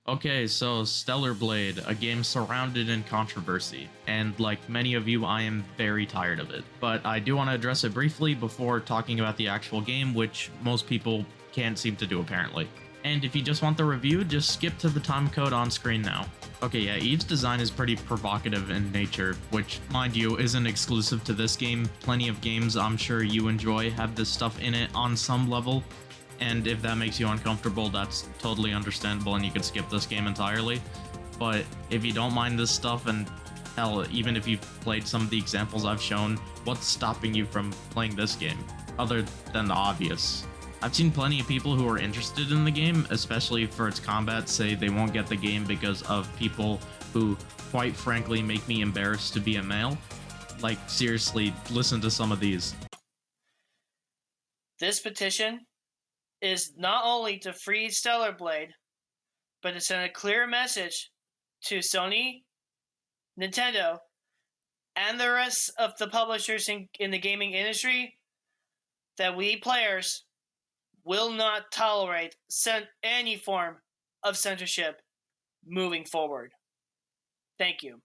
Okay, so Stellar Blade, a game surrounded in controversy, and like many of you, I am very tired of it. But I do want to address it briefly before talking about the actual game, which most people can't seem to do apparently. And if you just want the review, just skip to the time code on screen now. Okay, yeah, Eve's design is pretty provocative in nature, which, mind you, isn't exclusive to this game. Plenty of games I'm sure you enjoy have this stuff in it on some level, and if that makes you uncomfortable, that's totally understandable and you can skip this game entirely. But if you don't mind this stuff, and hell, even if you've played some of the examples I've shown, what's stopping you from playing this game? Other than the obvious. I've seen plenty of people who are interested in the game, especially for its combat, say they won't get the game because of people who, quite frankly, make me embarrassed to be a male. Like, seriously, listen to some of these. This petition is not only to free Stellar Blade, but to send a clear message to Sony, Nintendo, and the rest of the publishers in the gaming industry that we players will not tolerate any form of censorship moving forward. Thank you.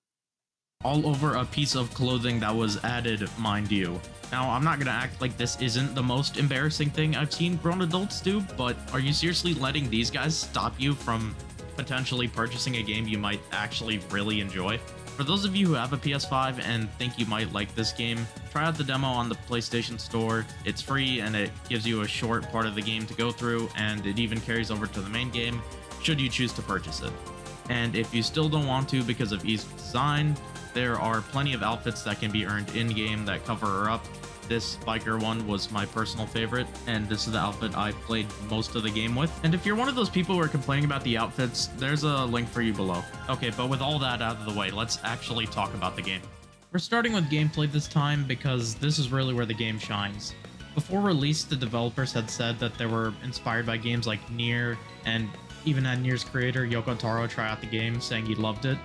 All over a piece of clothing that was added, mind you. Now, I'm not gonna act like this isn't the most embarrassing thing I've seen grown adults do, but are you seriously letting these guys stop you from potentially purchasing a game you might actually really enjoy? For those of you who have a PS5 and think you might like this game, try out the demo on the PlayStation Store. It's free and it gives you a short part of the game to go through, and it even carries over to the main game, should you choose to purchase it. And if you still don't want to because of Eve's design, there are plenty of outfits that can be earned in-game that cover her up. This biker one was my personal favorite, and this is the outfit I played most of the game with. And if you're one of those people who are complaining about the outfits, there's a link for you below. Okay, but with all that out of the way, let's actually talk about the game. We're starting with gameplay this time because this is really where the game shines. Before release, the developers had said that they were inspired by games like Nier, and even had Nier's creator Yoko Taro try out the game, saying he loved it.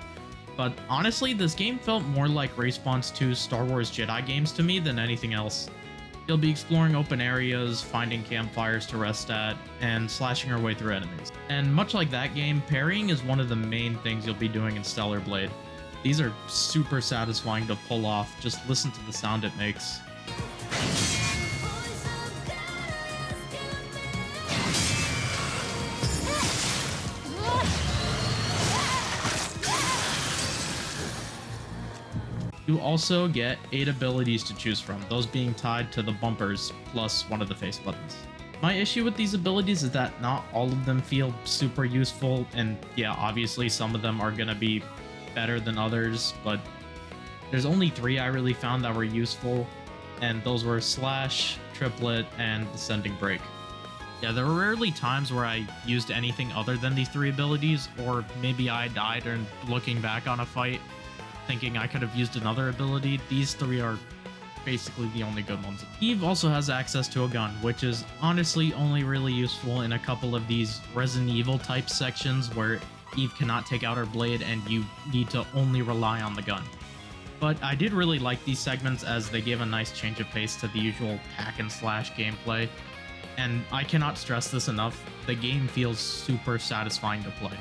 But honestly, this game felt more like Respawn's 2 Star Wars Jedi games to me than anything else. You'll be exploring open areas, finding campfires to rest at, and slashing your way through enemies. And much like that game, parrying is one of the main things you'll be doing in Stellar Blade. These are super satisfying to pull off, just listen to the sound it makes. You also get 8 abilities to choose from, those being tied to the bumpers, plus one of the face buttons. My issue with these abilities is that not all of them feel super useful, and yeah, obviously some of them are gonna be better than others, but there's only 3 I really found that were useful, and those were Slash, Triplet, and Descending Break. Yeah, there were rarely times where I used anything other than these 3 abilities, or maybe I died and looking back on a fight, thinking I could have used another ability. These 3 are basically the only good ones. Eve also has access to a gun, which is honestly only really useful in a couple of these Resident Evil type sections where Eve cannot take out her blade and you need to only rely on the gun. But I did really like these segments as they give a nice change of pace to the usual hack and slash gameplay. And I cannot stress this enough, the game feels super satisfying to play.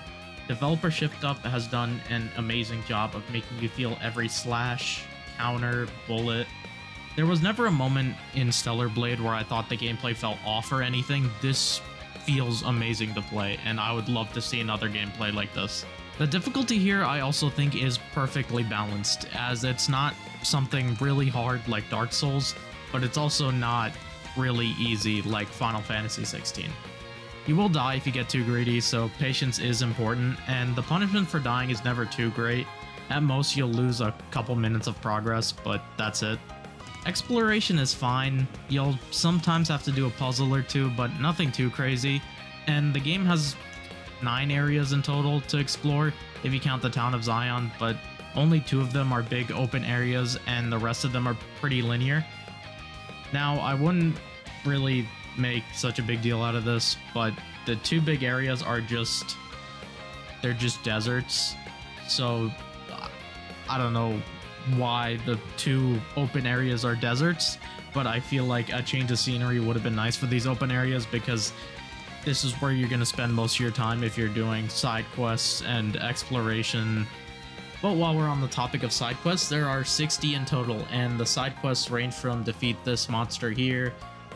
Developer Shift Up has done an amazing job of making you feel every slash, counter, bullet. There was never a moment in Stellar Blade where I thought the gameplay felt off or anything. This feels amazing to play, and I would love to see another gameplay like this. The difficulty here I also think is perfectly balanced, as it's not something really hard like Dark Souls, but it's also not really easy like Final Fantasy 16. You will die if you get too greedy, so patience is important, and the punishment for dying is never too great. At most, you'll lose a couple minutes of progress, but that's it. Exploration is fine. You'll sometimes have to do a puzzle or 2, but nothing too crazy. And the game has 9 areas in total to explore, if you count the town of Zion, but only 2 of them are big open areas, and the rest of them are pretty linear. Now, I wouldn't really make such a big deal out of this, but the 2 big areas are they're just deserts, so I don't know why the 2 open areas are deserts, but I feel like a change of scenery would have been nice for these open areas, because this is where you're going to spend most of your time if you're doing side quests and exploration. But while we're on the topic of side quests, there are 60 in total, and the side quests range from defeat this monster here,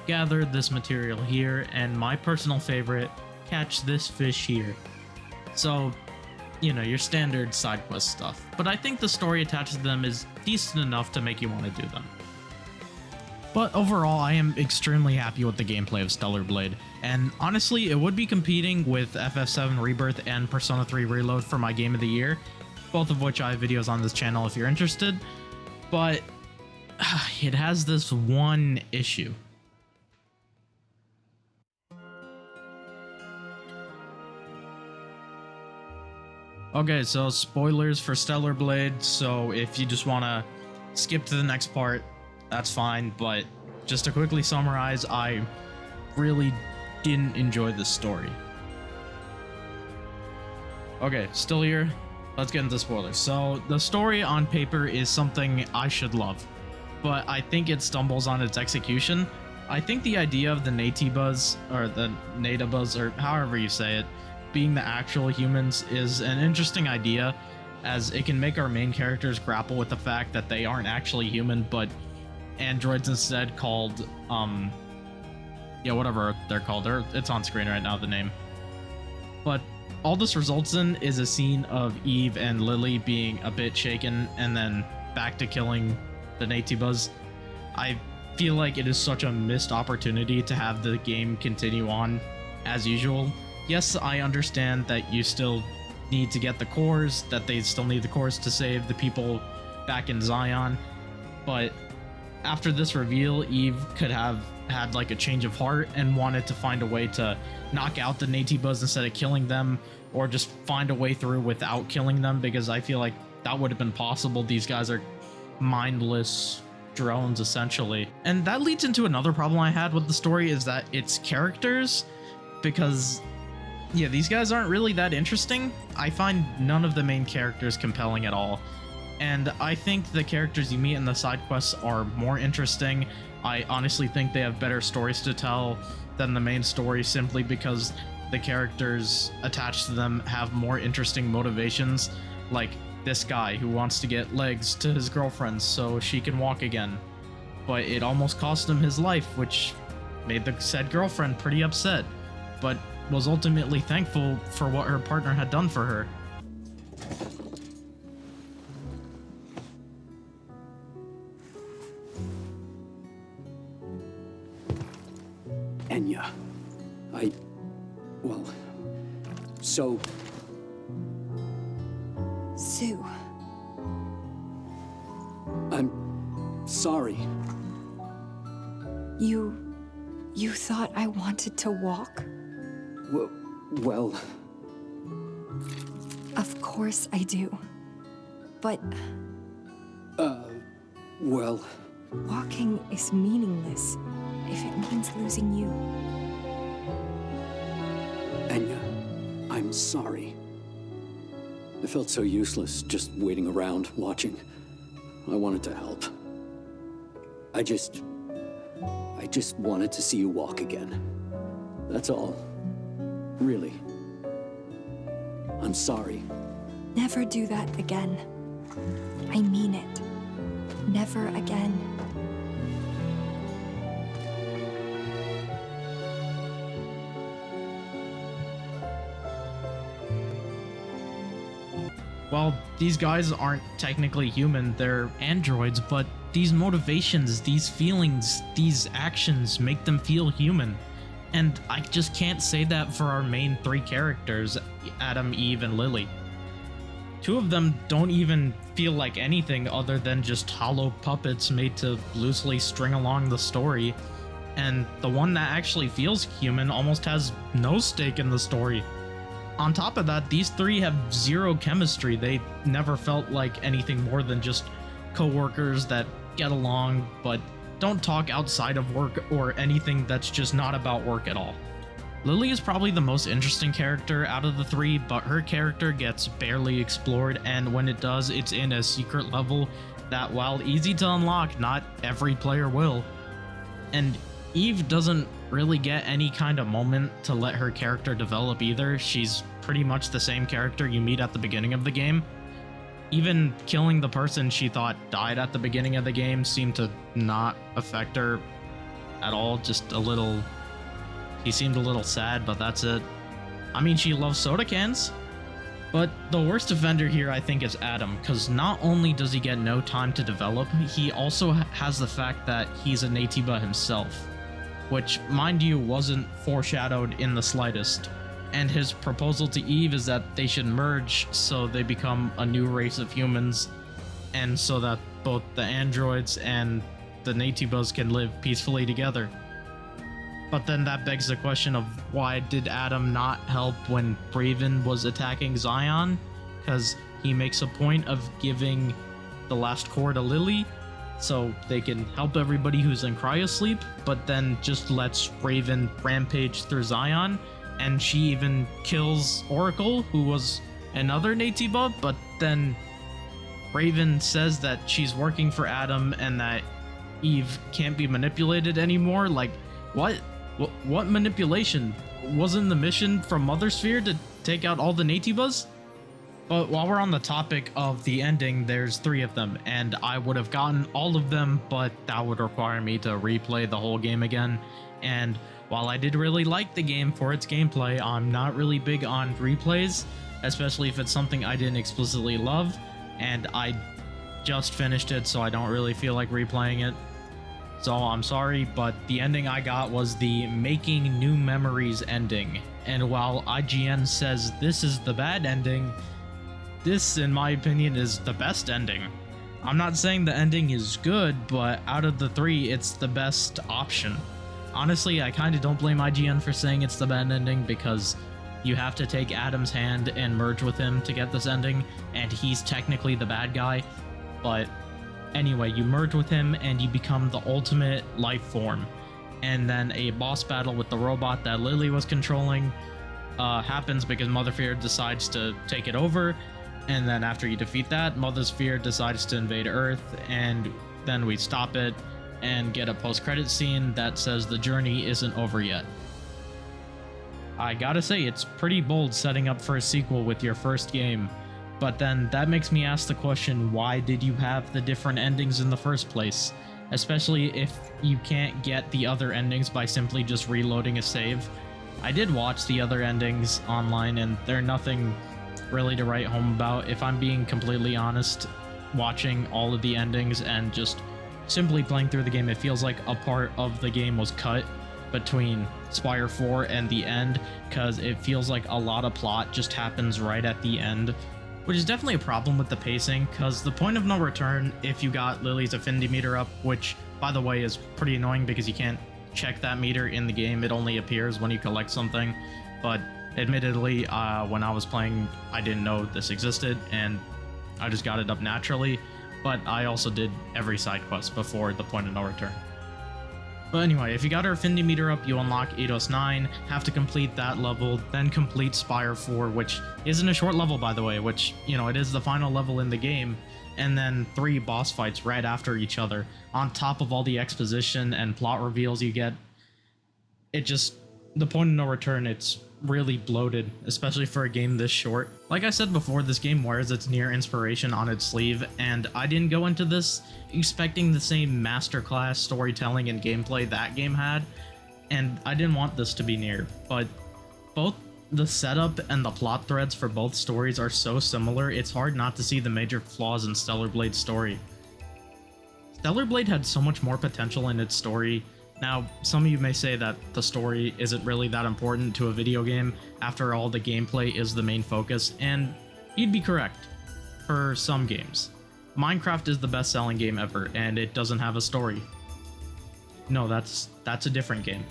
gather this material here, and my personal favorite, catch this fish here. So, you know, your standard side quest stuff. But I think the story attached to them is decent enough to make you want to do them. But overall, I am extremely happy with the gameplay of Stellar Blade, and honestly, it would be competing with FF7 Rebirth and Persona 3 Reload for my Game of the Year, both of which I have videos on this channel if you're interested, but it has this one issue. Okay, so spoilers for Stellar Blade, so if you just want to skip to the next part, that's fine, but just to quickly summarize, I really didn't enjoy this story. Okay, still here? Let's get into spoilers. So, the story on paper is something I should love, but I think it stumbles on its execution. I think the idea of the Natibas, or the Natabas, or however you say it, being the actual humans is an interesting idea, as it can make our main characters grapple with the fact that they aren't actually human, but androids instead called, yeah, whatever they're called. It's on screen right now, the name. But all this results in is a scene of Eve and Lily being a bit shaken and then back to killing the Natibas. I feel like it is such a missed opportunity to have the game continue on as usual. Yes, I understand that you still need to get the cores, that they still need the cores to save the people back in Zion, but after this reveal, Eve could have had like a change of heart and wanted to find a way to knock out the Natibas instead of killing them, or just find a way through without killing them, because I feel like that would have been possible. These guys are mindless drones essentially. And that leads into another problem I had with the story, is that its characters, because yeah, these guys aren't really that interesting. I find none of the main characters compelling at all. And I think the characters you meet in the side quests are more interesting. I honestly think they have better stories to tell than the main story, simply because the characters attached to them have more interesting motivations, like this guy who wants to get legs to his girlfriend so she can walk again. But it almost cost him his life, which made the said girlfriend pretty upset, but was ultimately thankful for what her partner had done for her. Enya. Well, so... Sue. I'm sorry. You thought I wanted to walk? Well... Of course I do. But... well... Walking is meaningless if it means losing you. Enya, I'm sorry. I felt so useless just waiting around, watching. I wanted to help. I just wanted to see you walk again. That's all. Really. I'm sorry. Never do that again. I mean it. Never again. Well, these guys aren't technically human, they're androids, but these motivations, these feelings, these actions make them feel human. And I just can't say that for our main three characters, Adam, Eve, and Lily. Two of them don't even feel like anything other than just hollow puppets made to loosely string along the story. And the one that actually feels human almost has no stake in the story. On top of that, these three have zero chemistry. They never felt like anything more than just co-workers that get along but don't talk outside of work or anything that's just not about work at all. Lily is probably the most interesting character out of the three, but her character gets barely explored, and when it does, it's in a secret level that, while easy to unlock, not every player will. And Eve doesn't really get any kind of moment to let her character develop either. She's pretty much the same character you meet at the beginning of the game. Even killing the person she thought died at the beginning of the game seemed to not affect her at all. Just a little... She seemed a little sad, but that's it. I mean, she loves soda cans. But the worst offender here, I think, is Adam, because not only does he get no time to develop, he also has the fact that he's a Natiba himself, which, mind you, wasn't foreshadowed in the slightest. And his proposal to Eve is that they should merge so they become a new race of humans, and so that both the androids and the Natibas can live peacefully together. But then that begs the question of why did Adam not help when Raven was attacking Zion? Because he makes a point of giving the last core to Lily so they can help everybody who's in cryosleep, but then just lets Raven rampage through Zion, and she even kills Oracle, who was another Natiba, but then Raven says that she's working for Adam and that Eve can't be manipulated anymore. Like, what? What manipulation? Wasn't the mission from Mother Sphere to take out all the Natibas? But while we're on the topic of the ending, there's 3 of them, and I would have gotten all of them, but that would require me to replay the whole game again. And while I did really like the game for its gameplay, I'm not really big on replays, especially if it's something I didn't explicitly love, and I just finished it, so I don't really feel like replaying it. So I'm sorry, but the ending I got was the Making New Memories ending. And while IGN says this is the bad ending, this, in my opinion, is the best ending. I'm not saying the ending is good, but out of the 3, it's the best option. Honestly, I kind of don't blame IGN for saying it's the bad ending, because you have to take Adam's hand and merge with him to get this ending, and he's technically the bad guy. But anyway, you merge with him and you become the ultimate life form. And then a boss battle with the robot that Lily was controlling happens because Mother Sphere decides to take it over. And then after you defeat that, Mother Sphere decides to invade Earth, and then we stop it and get a post-credit scene that says the journey isn't over yet. I gotta say, it's pretty bold setting up for a sequel with your first game. But then that makes me ask the question, why did you have the different endings in the first place? Especially if you can't get the other endings by simply just reloading a save. I did watch the other endings online, and they're nothing really to write home about. If I'm being completely honest, watching all of the endings and just simply playing through the game, it feels like a part of the game was cut between Spire 4 and the end, because it feels like a lot of plot just happens right at the end, which is definitely a problem with the pacing, because the point of no return, if you got Lily's affinity meter up, which, by the way, is pretty annoying because you can't check that meter in the game, it only appears when you collect something, but admittedly, when I was playing, I didn't know this existed, and I just got it up naturally, but I also did every side quest before the point of no return. But anyway, if you got her affinity meter up, you unlock Eidos 9, have to complete that level, then complete Spire 4, which isn't a short level, by the way, which, you know, it is the final level in the game, and then 3 boss fights right after each other, on top of all the exposition and plot reveals you get. It just, the point of no return, it's really bloated, especially for a game this short. Like I said before, this game wears its Nier inspiration on its sleeve, and I didn't go into this expecting the same masterclass storytelling and gameplay that game had, and I didn't want this to be Nier, but both the setup and the plot threads for both stories are so similar, it's hard not to see the major flaws in Stellar Blade's story. Stellar Blade had so much more potential in its story. Now, some of you may say that the story isn't really that important to a video game, after all the gameplay is the main focus, and you'd be correct, for some games. Minecraft is the best-selling game ever, and it doesn't have a story. No, that's a different game.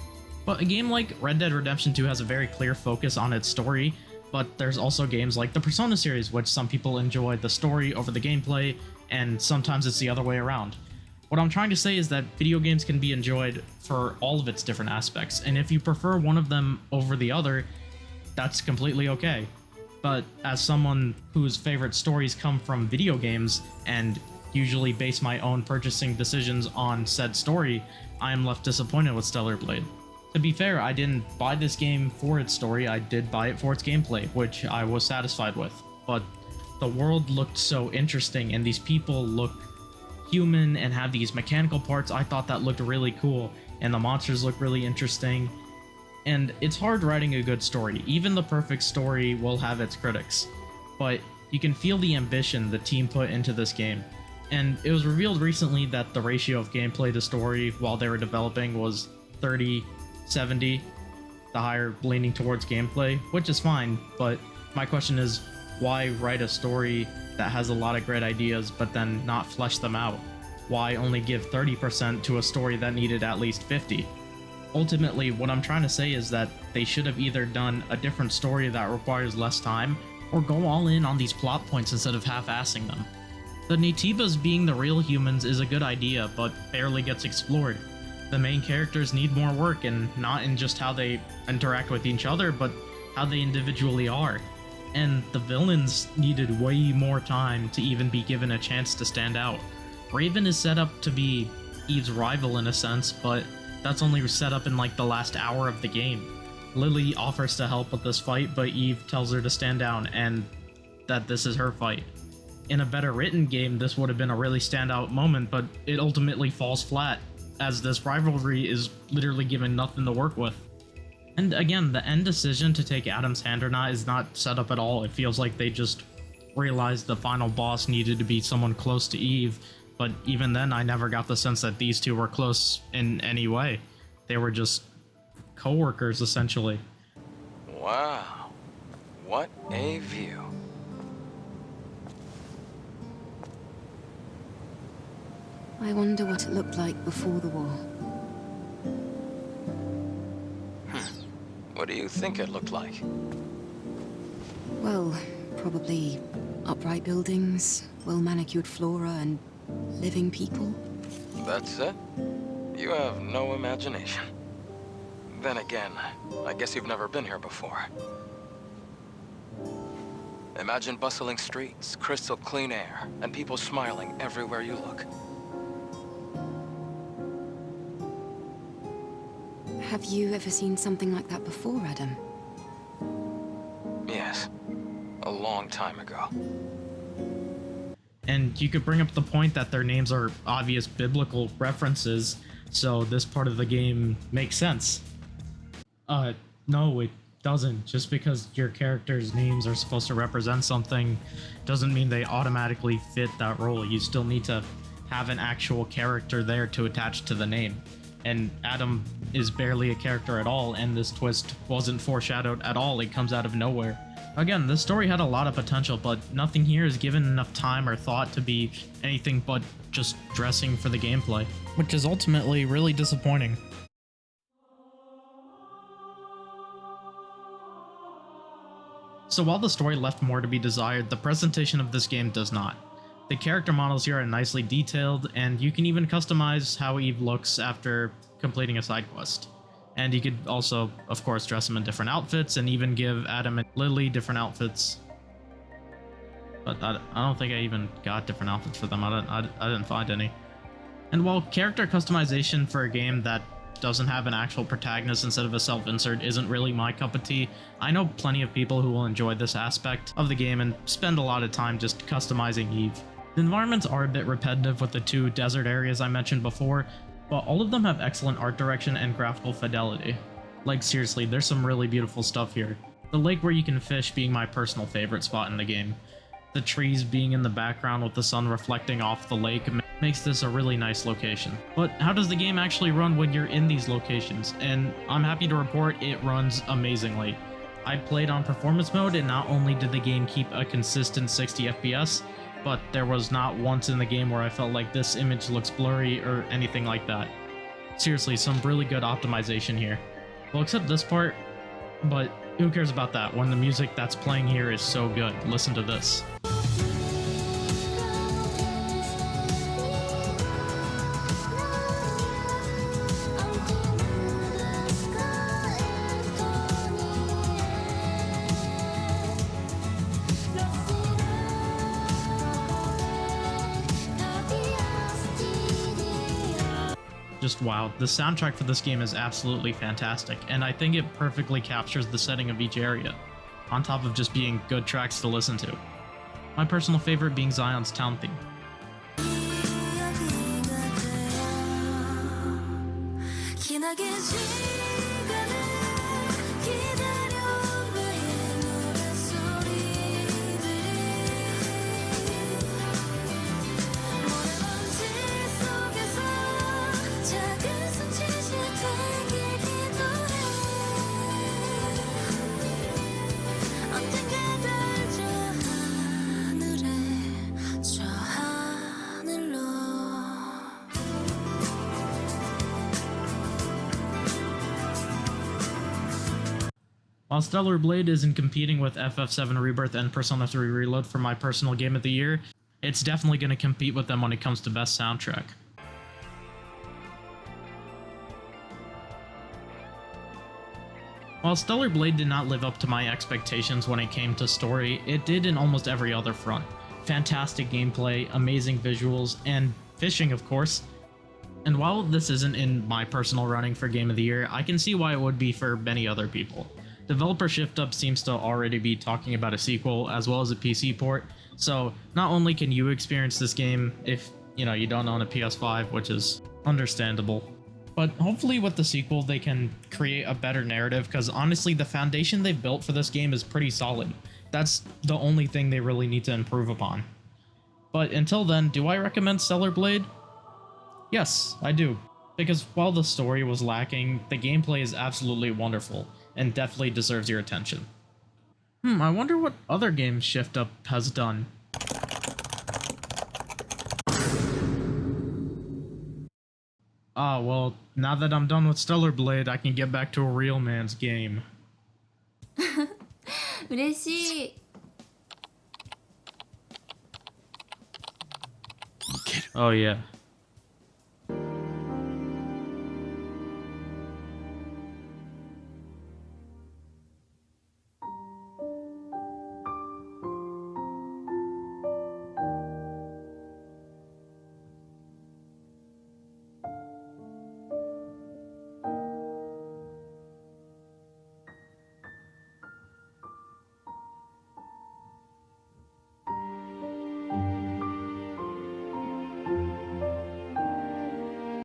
But a game like Red Dead Redemption 2 has a very clear focus on its story, but there's also games like the Persona series, which some people enjoy the story over the gameplay, and sometimes it's the other way around. What I'm trying to say is that video games can be enjoyed for all of its different aspects, and if you prefer one of them over the other, that's completely okay. But as someone whose favorite stories come from video games, and usually base my own purchasing decisions on said story, I am left disappointed with Stellar Blade. To be fair, I didn't buy this game for its story, I did buy it for its gameplay, which I was satisfied with. But the world looked so interesting, and these people look human and have these mechanical parts. I thought that looked really cool, and the monsters look really interesting. And it's hard writing a good story. Even the perfect story will have its critics. But you can feel the ambition the team put into this game. And it was revealed recently that the ratio of gameplay to story while they were developing was 30-70, the higher leaning towards gameplay, which is fine, but my question is, why write a story that has a lot of great ideas but then not flesh them out? Why only give 30% to a story that needed at least 50? Ultimately, what I'm trying to say is that they should have either done a different story that requires less time, or go all in on these plot points instead of half-assing them. The Naytibas being the real humans is a good idea, but barely gets explored. The main characters need more work, and not in just how they interact with each other, but how they individually are. And the villains needed way more time to even be given a chance to stand out. Raven is set up to be Eve's rival in a sense, but that's only set up in like the last hour of the game. Lily offers to help with this fight, but Eve tells her to stand down and that this is her fight. In a better written game, this would have been a really standout moment, but it ultimately falls flat, as this rivalry is literally given nothing to work with. And again, the end decision to take Adam's hand or not is not set up at all. It feels like they just realized the final boss needed to be someone close to Eve, but even then I never got the sense that these two were close in any way. They were just co-workers, essentially. Wow, what a view. I wonder what it looked like before the war. What do you think it looked like? Well, probably upright buildings, well-manicured flora, and living people. That's it? You have no imagination. Then again, I guess you've never been here before. Imagine bustling streets, crystal clean air, and people smiling everywhere you look. Have you ever seen something like that before, Adam? Yes, a long time ago. And you could bring up the point that their names are obvious biblical references, so this part of the game makes sense. No, it doesn't. Just because your characters' names are supposed to represent something doesn't mean they automatically fit that role. You still need to have an actual character there to attach to the name. And Adam is barely a character at all, and this twist wasn't foreshadowed at all. It comes out of nowhere. Again, this story had a lot of potential, but nothing here is given enough time or thought to be anything but just dressing for the gameplay, which is ultimately really disappointing. So while the story left more to be desired, the presentation of this game does not. The character models here are nicely detailed, and you can even customize how Eve looks after completing a side quest. And you could also, of course, dress them in different outfits, and even give Adam and Lily different outfits. But I don't think I even got different outfits for them. I didn't find any. And while character customization for a game that doesn't have an actual protagonist instead of a self-insert isn't really my cup of tea, I know plenty of people who will enjoy this aspect of the game and spend a lot of time just customizing Eve. The environments are a bit repetitive with the two desert areas I mentioned before, but all of them have excellent art direction and graphical fidelity. Like seriously, there's some really beautiful stuff here. The lake where you can fish being my personal favorite spot in the game. The trees being in the background with the sun reflecting off the lake makes this a really nice location. But how does the game actually run when you're in these locations? And I'm happy to report it runs amazingly. I played on performance mode, and not only did the game keep a consistent 60 FPS, but there was not once in the game where I felt like this image looks blurry or anything like that. Seriously, some really good optimization here. Well, except this part, but who cares about that when the music that's playing here is so good? Listen to this. just wow. The soundtrack for this game is absolutely fantastic, and I think it perfectly captures the setting of each area, on top of just being good tracks to listen to. My personal favorite being Zion's town theme. While Stellar Blade isn't competing with FF7 Rebirth and Persona 3 Reload for my personal game of the year, it's definitely going to compete with them when it comes to best soundtrack. While Stellar Blade did not live up to my expectations when it came to story, it did in almost every other front. Fantastic gameplay, amazing visuals, and fishing, of course. And while this isn't in my personal running for Game of the Year, I can see why it would be for many other people. Developer ShiftUp seems to already be talking about a sequel as well as a PC port, so not only can you experience this game if, you don't own a PS5, which is understandable, but hopefully with the sequel they can create a better narrative, because honestly the foundation they've built for this game is pretty solid. That's the only thing they really need to improve upon. But until then, do I recommend Stellar Blade? Yes, I do. Because while the story was lacking, the gameplay is absolutely wonderful, and definitely deserves your attention. I wonder what other games ShiftUp has done. Ah, well, now that I'm done with Stellar Blade, I can get back to a real man's game. 嬉しい。 Oh yeah.